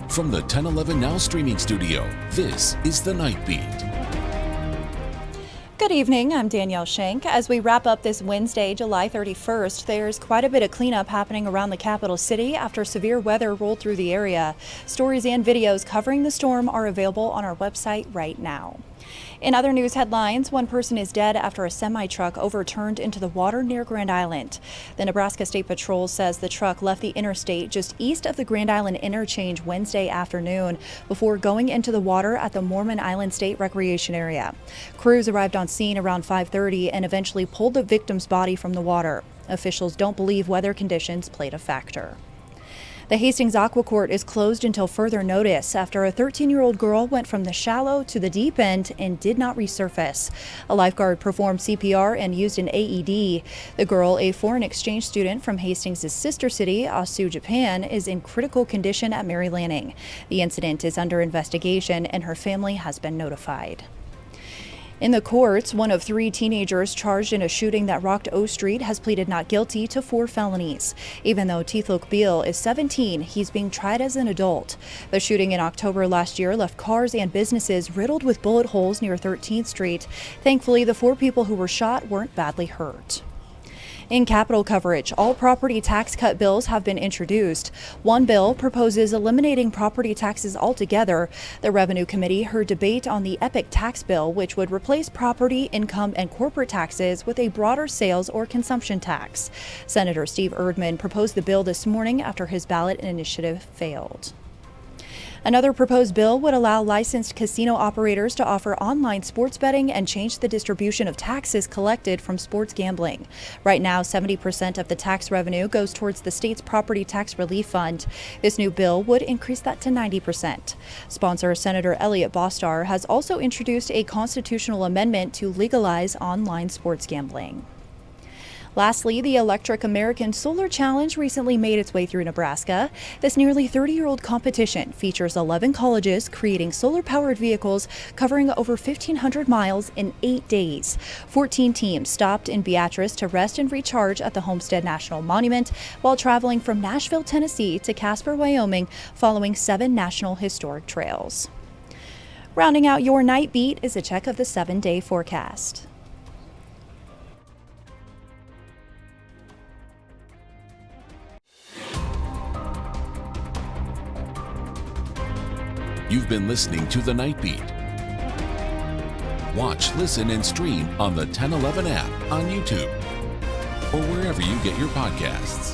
From the 1011 Now streaming studio, this is The Night Beat. Good evening, I'm Danielle Shenk. As we wrap up this Wednesday, July 31st, there's quite a bit of cleanup happening around the capital city after severe weather rolled through the area. Stories and videos covering the storm are available on our website right now. In other news headlines, one person is dead after a semi-truck overturned into the water near Grand Island. The Nebraska State Patrol says the truck left the interstate just east of the Grand Island interchange Wednesday afternoon before going into the water at the Mormon Island State Recreation Area. Crews arrived on scene around 5:30 and eventually pulled the victim's body from the water. Officials don't believe weather conditions played a factor. The Hastings Aquacourt is closed until further notice after a 13-year-old girl went from the shallow to the deep end and did not resurface. A lifeguard performed CPR and used an AED. The girl, a foreign exchange student from Hastings' sister city, Osu, Japan, is in critical condition at Mary Lanning. The incident is under investigation and her family has been notified. In the courts, one of 3 teenagers charged in a shooting that rocked O Street has pleaded not guilty to 4 felonies. Even though Tithlok Beal is 17, he's being tried as an adult. The shooting in October last year left cars and businesses riddled with bullet holes near 13th Street. Thankfully, the 4 people who were shot weren't badly hurt. In Capitol coverage, all property tax cut bills have been introduced. One bill proposes eliminating property taxes altogether. The Revenue Committee heard debate on the EPIC tax bill, which would replace property, income, and corporate taxes with a broader sales or consumption tax. Senator Steve Erdman proposed the bill this morning after his ballot initiative failed. Another proposed bill would allow licensed casino operators to offer online sports betting and change the distribution of taxes collected from sports gambling. Right now, 70% of the tax revenue goes towards the state's property tax relief fund. This new bill would increase that to 90%. Sponsor Senator Elliot Bostar has also introduced a constitutional amendment to legalize online sports gambling. Lastly, the Electric American Solar Challenge recently made its way through Nebraska. This nearly 30-year-old competition features 11 colleges creating solar-powered vehicles covering over 1,500 miles in 8 days. 14 teams stopped in Beatrice to rest and recharge at the Homestead National Monument while traveling from Nashville, Tennessee to Casper, Wyoming, following 7 national historic trails. Rounding out your night beat is a check of the 7-day forecast. You've been listening to The Night Beat. Watch, listen, and stream on the 1011 app on YouTube or wherever you get your podcasts.